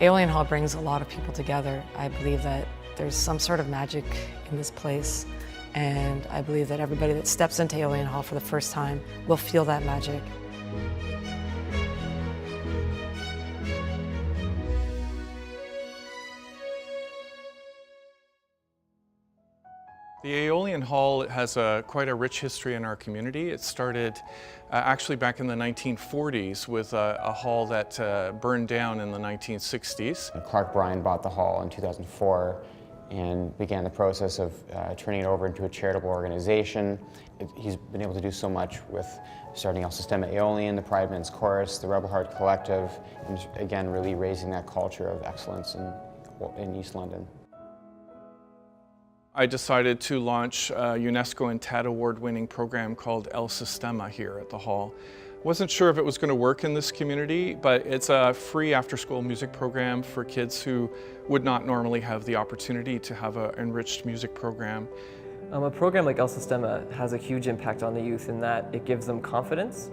Aeolian Hall brings a lot of people together. I believe that there's some sort of magic in this place, and I believe that everybody that steps into Aeolian Hall for the first time will feel that magic. The Aeolian Hall has quite a rich history in our community. It started actually back in the 1940s with a hall that burned down in the 1960s. Clark Bryan bought the hall in 2004 and began the process of turning it over into a charitable organization. He's been able to do so much with starting El Sistema Aeolian, the Pride Men's Chorus, the Rebel Heart Collective, and again really raising that culture of excellence in East London. I decided to launch a UNESCO and TED award-winning program called El Sistema here at the Hall. Wasn't sure if it was going to work in this community, but it's a free after-school music program for kids who would not normally have the opportunity to have an enriched music program. A program like El Sistema has a huge impact on the youth in that it gives them confidence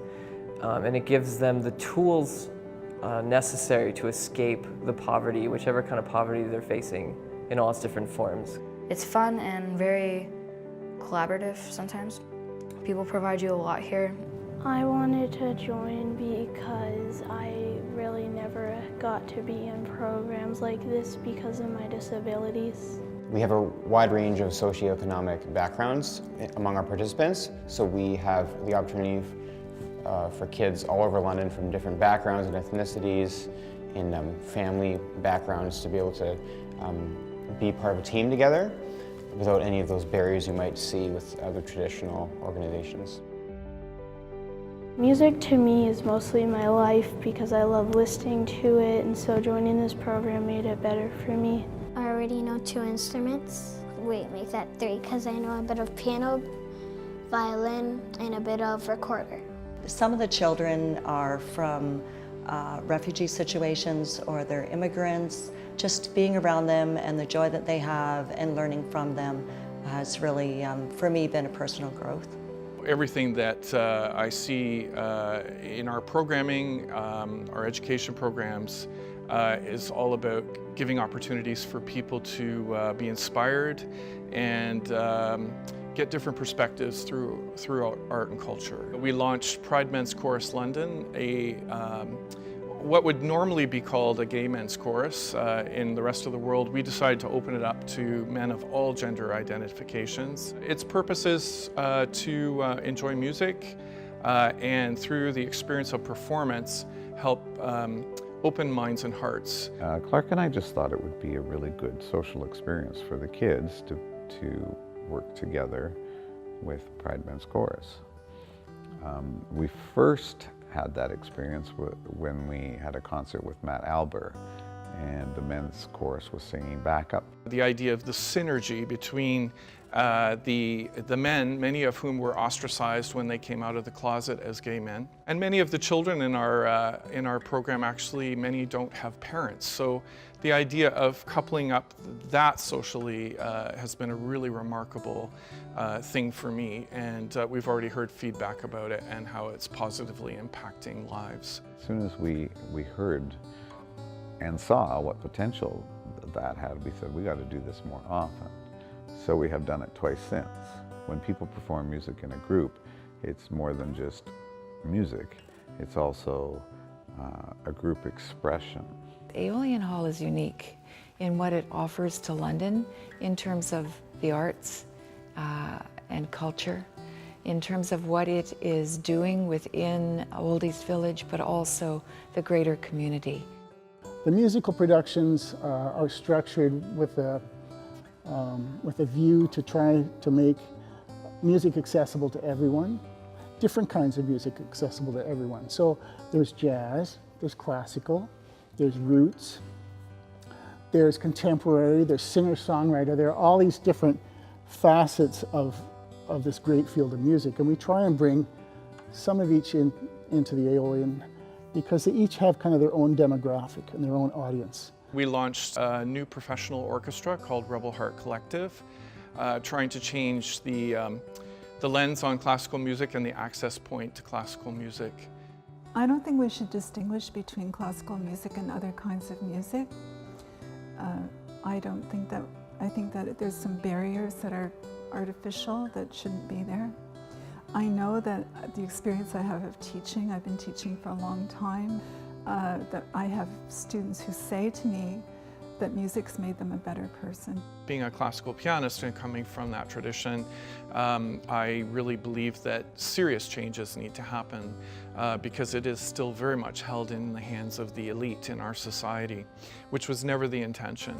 and it gives them the tools necessary to escape the poverty, whichever kind of poverty they're facing in all its different forms. It's fun and very collaborative sometimes. People provide you a lot here. I wanted to join because I really never got to be in programs like this because of my disabilities. We have a wide range of socioeconomic backgrounds among our participants, so we have the opportunity for kids all over London from different backgrounds and ethnicities and family backgrounds to be able to be part of a team together without any of those barriers you might see with other traditional organizations. Music to me is mostly my life because I love listening to it, and so joining this program made it better for me. I already know 2 instruments. Wait, make that 3 because I know a bit of piano, violin, and a bit of recorder. Some of the children are from refugee situations or they're immigrants. Just being around them and the joy that they have and learning from them has really, for me, been a personal growth. Everything that I see in our programming, our education programs, is all about giving opportunities for people to be inspired and get different perspectives through art and culture. We launched Pride Men's Chorus London, what would normally be called a gay men's chorus in the rest of the world. We decided to open it up to men of all gender identifications. Its purpose is to enjoy music and through the experience of performance help open minds and hearts. Clark and I just thought it would be a really good social experience for the kids to work together with Pride Men's Chorus. We first had that experience when we had a concert with Matt Alber and the men's chorus was singing backup. The idea of the synergy between the men, many of whom were ostracized when they came out of the closet as gay men, and many of the children in our program, actually many don't have parents. So the idea of coupling up that socially has been a really remarkable thing for me, and we've already heard feedback about it and how it's positively impacting lives. As soon as we heard and saw what potential that had, we said we got to do this more often. So we have done it twice since. When people perform music in a group, it's more than just music. It's also a group expression. Aeolian Hall is unique in what it offers to London in terms of the arts and culture, in terms of what it is doing within Old East Village, but also the greater community. The musical productions are structured with a view to try to make music accessible to everyone, different kinds of music accessible to everyone. So there's jazz, there's classical, there's roots, there's contemporary, there's singer-songwriter. There are all these different facets of this great field of music, and we try and bring some of each into the Aeolian because they each have kind of their own demographic and their own audience. We launched a new professional orchestra called Rebel Heart Collective, trying to change the lens on classical music and the access point to classical music. I don't think we should distinguish between classical music and other kinds of music. I think that there's some barriers that are artificial that shouldn't be there. I know that the experience I have of teaching, I've been teaching for a long time, that I have students who say to me that music's made them a better person. Being a classical pianist and coming from that tradition, I really believe that serious changes need to happen because it is still very much held in the hands of the elite in our society, which was never the intention.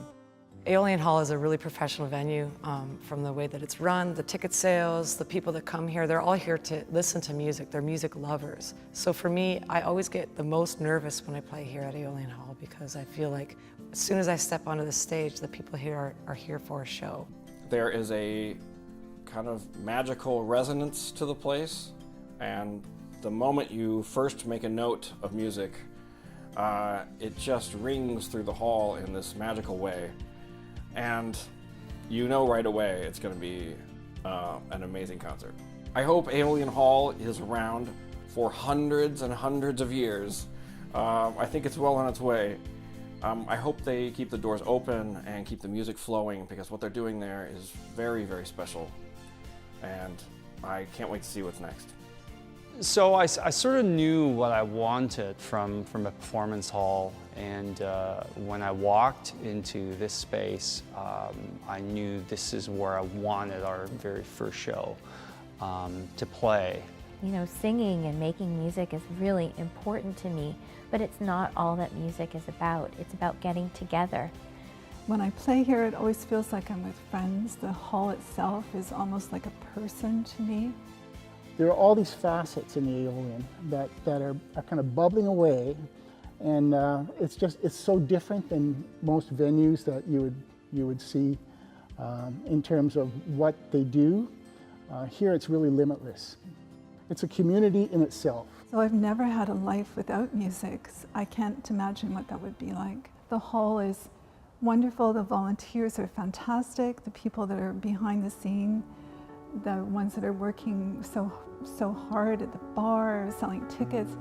Aeolian Hall is a really professional venue from the way that it's run, the ticket sales, the people that come here, they're all here to listen to music. They're music lovers. So for me, I always get the most nervous when I play here at Aeolian Hall because I feel like as soon as I step onto the stage, the people here are here for a show. There is a kind of magical resonance to the place, and the moment you first make a note of music, it just rings through the hall in this magical way. And you know right away it's going to be an amazing concert. I hope Aeolian Hall is around for hundreds and hundreds of years. I think it's well on its way. I hope they keep the doors open and keep the music flowing because what they're doing there is very, very special. And I can't wait to see what's next. So I sort of knew what I wanted from a performance hall, and when I walked into this space, I knew this is where I wanted our very first show to play. You know, singing and making music is really important to me, but it's not all that music is about. It's about getting together. When I play here, it always feels like I'm with friends. The hall itself is almost like a person to me. There are all these facets in the Aeolian that are kind of bubbling away, and it's so different than most venues that you would see in terms of what they do. Here it's really limitless. It's a community in itself. So I've never had a life without music. I can't imagine what that would be like. The hall is wonderful, the volunteers are fantastic, the people that are behind the scene, the ones that are working so hard at the bar, selling tickets.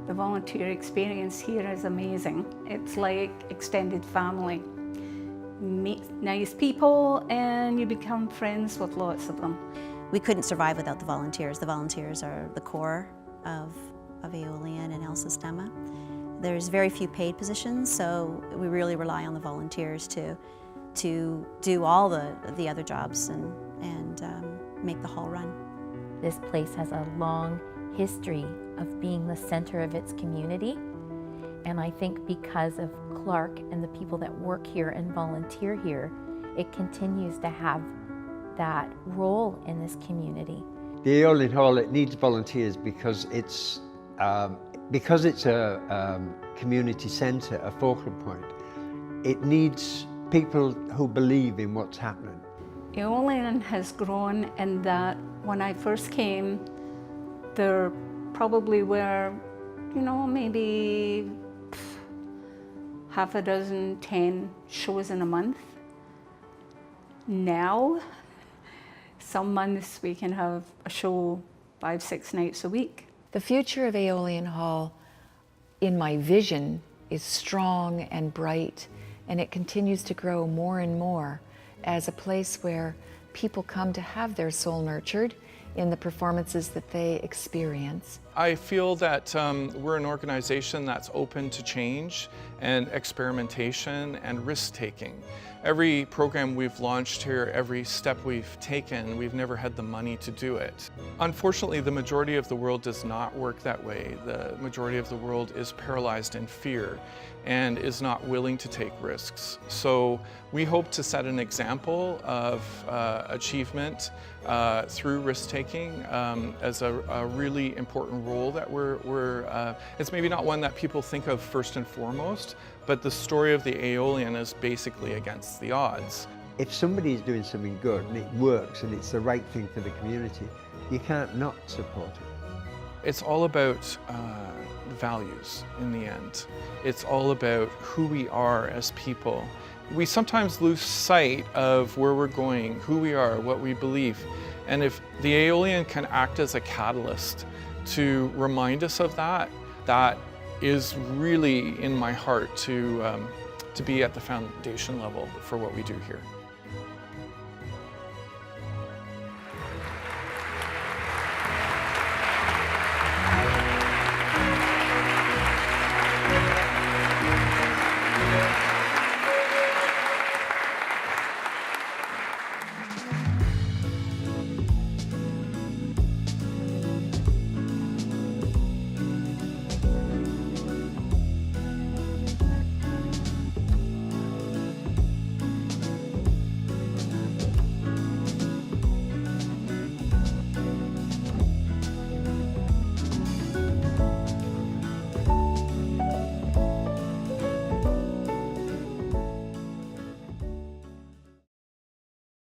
The volunteer experience here is amazing. It's like extended family. Meet nice people and you become friends with lots of them. We couldn't survive without the volunteers. The volunteers are the core of Aeolian and El Sistema. There's very few paid positions, so we really rely on the volunteers to do all the other jobs and make the hall run. This place has a long history of being the center of its community, and I think because of Clark and the people that work here and volunteer here, it continues to have that role in this community. The Aeolian Hall, it needs volunteers because it's a community centre, a focal point. It needs people who believe in what's happening. Aeolian has grown in that when I first came, there probably were, maybe half a dozen, 10 shows in a month. Now, some months we can have a show 5-6 nights a week. The future of Aeolian Hall, in my vision, is strong and bright, and it continues to grow more and more as a place where people come to have their soul nurtured in the performances that they experience. I feel that we're an organization that's open to change and experimentation and risk-taking. Every program we've launched here, every step we've taken, we've never had the money to do it. Unfortunately, the majority of the world does not work that way. The majority of the world is paralyzed in fear and is not willing to take risks. So we hope to set an example of achievement through risk-taking as a really important role that it's maybe not one that people think of first and foremost, but the story of the Aeolian is basically against the odds. If somebody is doing something good and it works and it's the right thing for the community, you can't not support it. It's all about values in the end. It's all about who we are as people. We sometimes lose sight of where we're going, who we are, what we believe. And if the Aeolian can act as a catalyst to remind us of that, that is really in my heart to be at the foundation level for what we do here.